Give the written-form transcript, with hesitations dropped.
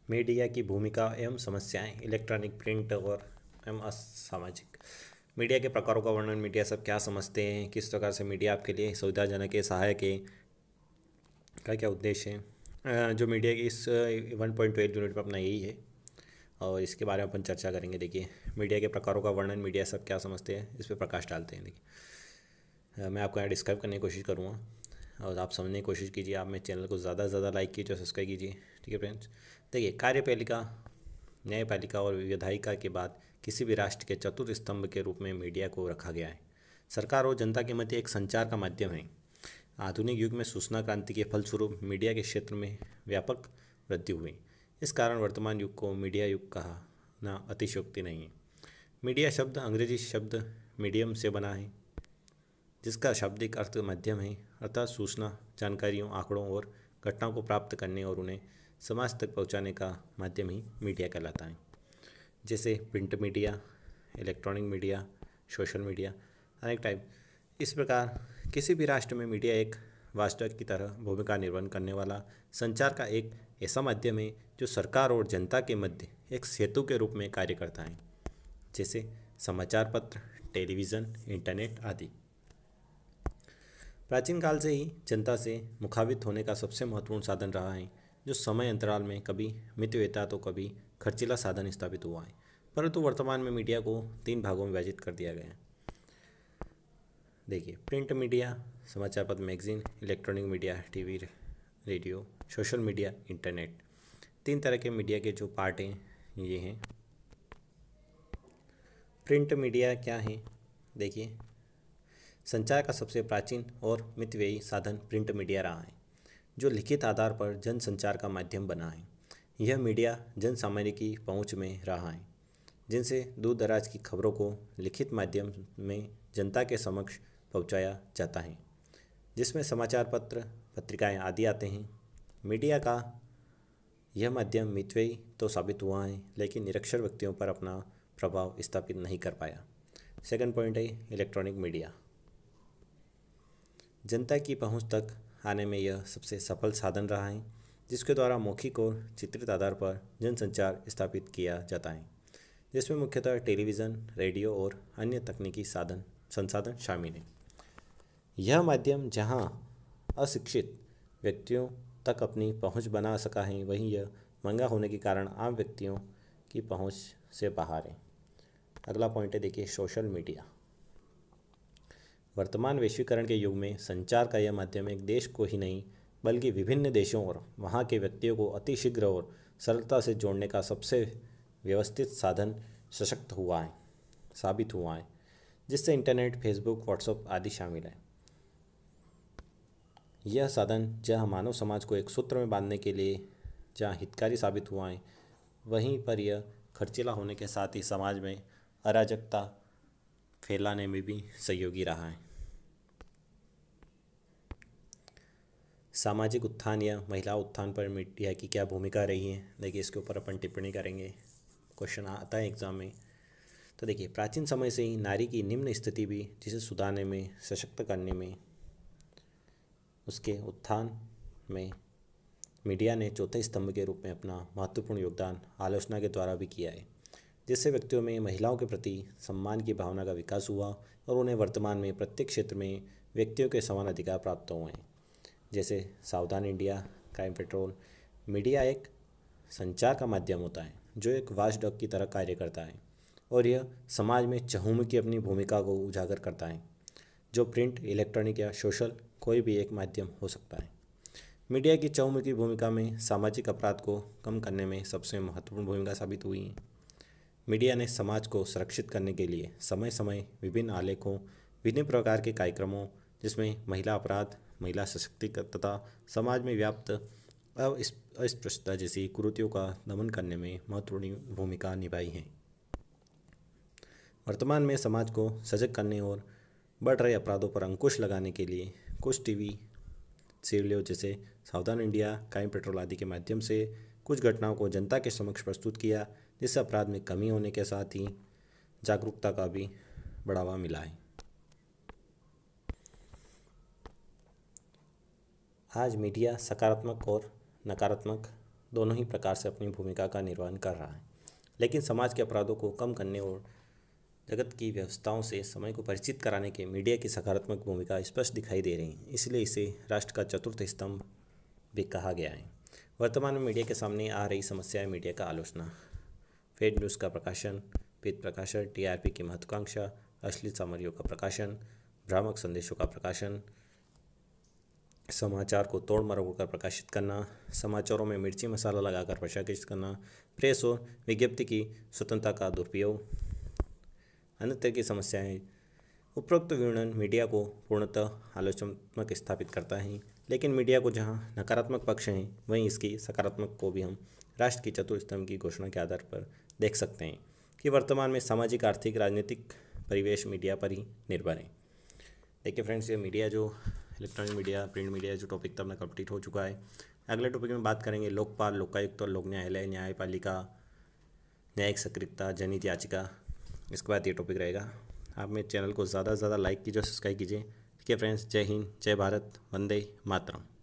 Media की भूमिका एवं समस्याएं, इलेक्ट्रॉनिक, प्रिंट और एवं असामाजिक। मीडिया के प्रकारों का वर्णन। मीडिया सब क्या समझते हैं, किस प्रकार से मीडिया आपके लिए सुविधाजनक है, सहायक है, का क्या उद्देश्य है। जो मीडिया की इस 1.12 यूनिट पर अपना यही है और इसके बारे में अपन चर्चा करेंगे। देखिए, मीडिया के प्रकारों का वर्णन, मीडिया सब क्या समझते हैं, इस पर प्रकाश डालते हैं। देखिए, मैं आपको यहाँ डिस्क्राइब करने की कोशिश करूँगा और आप समझने की कोशिश कीजिए। आप मेरे चैनल को ज़्यादा से ज़्यादा लाइक कीजिए और सब्सक्राइब कीजिए। ठीक है फ्रेंड्स। देखिए, कार्यपालिका, न्यायपालिका और विधायिका के बाद किसी भी राष्ट्र के चतुर्थ स्तंभ के रूप में मीडिया को रखा गया है। सरकार और जनता के मध्य एक संचार का माध्यम है। आधुनिक युग में सूचना क्रांति के फलस्वरूप मीडिया के क्षेत्र में व्यापक वृद्धि हुई। इस कारण वर्तमान युग को मीडिया युग कहना अतिशयोक्ति नहीं है। मीडिया शब्द अंग्रेजी शब्द मीडियम से बना है, जिसका शाब्दिक अर्थ माध्यम है, अर्थात सूचना, जानकारियों, आंकड़ों और घटनाओं को प्राप्त करने और उन्हें समाज तक पहुंचाने का माध्यम ही मीडिया कहलाता है। जैसे print media, electronic media, social media, अनेक टाइप। इस प्रकार किसी भी राष्ट्र में मीडिया एक वास्तव की तरह भूमिका निर्वहन करने वाला संचार का एक ऐसा माध्यम है जो सरकार और जनता के मध्य एक सेतु के रूप में कार्य करता है। जैसे समाचार पत्र, टेलीविज़न, इंटरनेट आदि। प्राचीन काल से ही जनता से मुखातिब होने का सबसे महत्वपूर्ण साधन रहा है, जो समय अंतराल में कभी मितव्ययिता तो कभी खर्चीला साधन स्थापित हुआ है। परंतु वर्तमान में मीडिया को 3 भागों में विभाजित कर दिया गया है। देखिए, प्रिंट मीडिया, समाचार पत्र, magazine; electronic media, TV, radio; social media, internet. 3 तरह के मीडिया के जो पार्ट हैं ये हैं। प्रिंट मीडिया क्या है? देखिए, संचार का सबसे प्राचीन और मितव्ययी साधन प्रिंट मीडिया रहा है, जो लिखित आधार पर जनसंचार का माध्यम बना है। यह मीडिया जन सामान्य की पहुंच में रहा है, जिनसे दूर दराज की खबरों को लिखित माध्यम में जनता के समक्ष पहुंचाया जाता है, जिसमें समाचार पत्र, पत्रिकाएं आदि आते हैं। मीडिया का यह माध्यम मितव्ययी तो साबित हुआ है, लेकिन निरक्षर व्यक्तियों पर अपना प्रभाव स्थापित नहीं कर पाया। सेकंड पॉइंट है इलेक्ट्रॉनिक मीडिया। जनता की पहुंच तक आने में यह सबसे सफल साधन रहा है, जिसके द्वारा मौखिक और चित्रित आधार पर जनसंचार स्थापित किया जाता है, जिसमें मुख्यतः टेलीविज़न, रेडियो और अन्य तकनीकी संसाधन शामिल हैं। यह माध्यम जहां अशिक्षित व्यक्तियों तक अपनी पहुंच बना सका है, वहीं यह महंगा होने के कारण आम व्यक्तियों की पहुंच से बाहर है। अगला पॉइंट है, देखिए, सोशल मीडिया। वर्तमान वैश्वीकरण के युग में संचार का यह माध्यम एक देश को ही नहीं बल्कि विभिन्न देशों और वहां के व्यक्तियों को अतिशीघ्र और सरलता से जोड़ने का सबसे व्यवस्थित साधन साबित हुआ है, जिससे इंटरनेट, फेसबुक, व्हाट्सएप आदि शामिल है। यह साधन जहाँ मानव समाज को एक सूत्र में बांधने के लिए जहाँ हितकारी साबित हुआ है, वहीं पर यह खर्चीला होने के साथ ही समाज में अराजकता फैलाने में भी सहयोगी रहा है। सामाजिक उत्थान या महिला उत्थान पर मीडिया की क्या भूमिका रही है? देखिए, इसके ऊपर अपन टिप्पणी करेंगे, क्वेश्चन आता है एग्जाम में। तो देखिए, प्राचीन समय से ही नारी की निम्न स्थिति भी जिसे सुधारने में, सशक्त करने में, उसके उत्थान में मीडिया ने चौथे स्तंभ के रूप में अपना महत्वपूर्ण योगदान आलोचना के द्वारा भी किया है, जिससे व्यक्तियों में महिलाओं के प्रति सम्मान की भावना का विकास हुआ और उन्हें वर्तमान में प्रत्येक क्षेत्र में व्यक्तियों के समान अधिकार प्राप्त हुए हैं। जैसे सावधान इंडिया, क्राइम पेट्रोल। मीडिया एक संचार का माध्यम होता है जो एक वॉचडॉग की तरह कार्य करता है और यह समाज में चहुमुखी अपनी भूमिका को उजागर करता है, जो प्रिंट, इलेक्ट्रॉनिक या सोशल कोई भी एक माध्यम हो सकता है। मीडिया की चहुमुखी भूमिका में सामाजिक अपराध को कम करने में सबसे महत्वपूर्ण भूमिका साबित हुई है। मीडिया ने समाज को सुरक्षित करने के लिए समय समय विभिन्न आलेखों, विभिन्न प्रकार के कार्यक्रमों, जिसमें महिला अपराध, महिला सशक्तिकरण तथा समाज में व्याप्त अस्पृश्यता जैसी कुरीतियों का दमन करने में महत्वपूर्ण भूमिका निभाई है। वर्तमान में समाज को सजग करने और बढ़ रहे अपराधों पर अंकुश लगाने के लिए कुछ टीवी सीरियलों जैसे सावधान इंडिया, क्राइम पेट्रोल आदि के माध्यम से कुछ घटनाओं को जनता के समक्ष प्रस्तुत किया, जिससे अपराध में कमी होने के साथ ही जागरूकता का भी बढ़ावा मिला है। आज मीडिया सकारात्मक और नकारात्मक दोनों ही प्रकार से अपनी भूमिका का निर्वहन कर रहा है। लेकिन समाज के अपराधों को कम करने और जगत की व्यवस्थाओं से समय को परिचित कराने के मीडिया की सकारात्मक भूमिका स्पष्ट दिखाई दे रही है। इसलिए इसे राष्ट्र का चतुर्थ स्तंभ भी कहा गया है। वर्तमान में मीडिया के सामने आ रही समस्याएं मीडिया का आलोचना, फेक न्यूज़ का प्रकाशन, पित प्रकाशन, टीआरपी की महत्वाकांक्षा, अश्लील सामग्रियों का प्रकाशन, भ्रामक संदेशों का प्रकाशन, समाचार को तोड़ मरोड़ कर प्रकाशित करना, समाचारों में मिर्ची मसाला लगाकर प्रकाशित करना, प्रेस और विज्ञप्ति की स्वतंत्रता का दुरुपयोग, अन्य तरह की समस्याएं। उपरोक्त विवरण मीडिया को पूर्णतः आलोचनात्मक स्थापित करता है, लेकिन मीडिया को जहां नकारात्मक पक्ष हैं वहीं इसकी सकारात्मक को भी हम राष्ट्र की चतुर्थ स्तंभ की घोषणा के आधार पर देख सकते हैं कि वर्तमान में सामाजिक, आर्थिक, राजनीतिक परिवेश मीडिया पर ही निर्भर है। देखिए फ्रेंड्स, ये मीडिया जो इलेक्ट्रॉनिक मीडिया, प्रिंट मीडिया जो टॉपिक था अपना कंप्लीट हो चुका है। अगले टॉपिक में बात करेंगे लोकपाल, लोकायुक्त और लोक न्यायालय, न्यायपालिका, न्यायिक सक्रियता, जनहित याचिका। इसके बाद ये टॉपिक रहेगा। आप मेरे चैनल को ज़्यादा से ज़्यादा लाइक कीजिए और सब्सक्राइब कीजिए। ठीक है फ्रेंड्स, जय हिंद, जय भारत, वंदे मातरम।